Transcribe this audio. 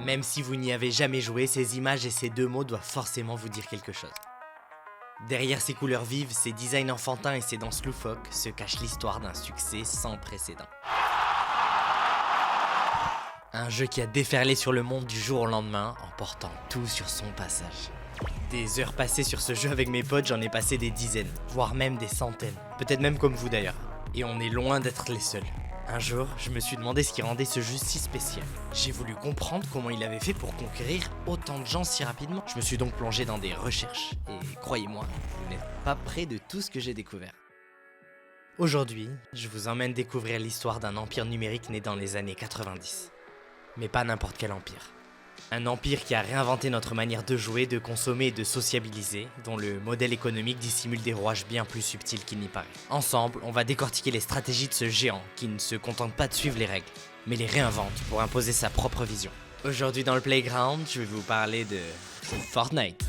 Même si vous n'y avez jamais joué, ces images et ces deux mots doivent forcément vous dire quelque chose. Derrière ces couleurs vives, ces designs enfantins et ces danses loufoques se cache l'histoire d'un succès sans précédent. Un jeu qui a déferlé sur le monde du jour au lendemain, emportant tout sur son passage. Des heures passées sur ce jeu avec mes potes, j'en ai passé des dizaines, voire même des centaines. Peut-être même comme vous d'ailleurs. Et on est loin d'être les seuls. Un jour, je me suis demandé ce qui rendait ce jeu si spécial. J'ai voulu comprendre comment il avait fait pour conquérir autant de gens si rapidement. Je me suis donc plongé dans des recherches. Et croyez-moi, vous n'êtes pas près de tout ce que j'ai découvert. Aujourd'hui, je vous emmène découvrir l'histoire d'un empire numérique né dans les années 90. Mais pas n'importe quel empire. Un empire qui a réinventé notre manière de jouer, de consommer et de sociabiliser, dont le modèle économique dissimule des rouages bien plus subtils qu'il n'y paraît. Ensemble, on va décortiquer les stratégies de ce géant qui ne se contente pas de suivre les règles, mais les réinvente pour imposer sa propre vision. Aujourd'hui dans le Playground, je vais vous parler de Fortnite.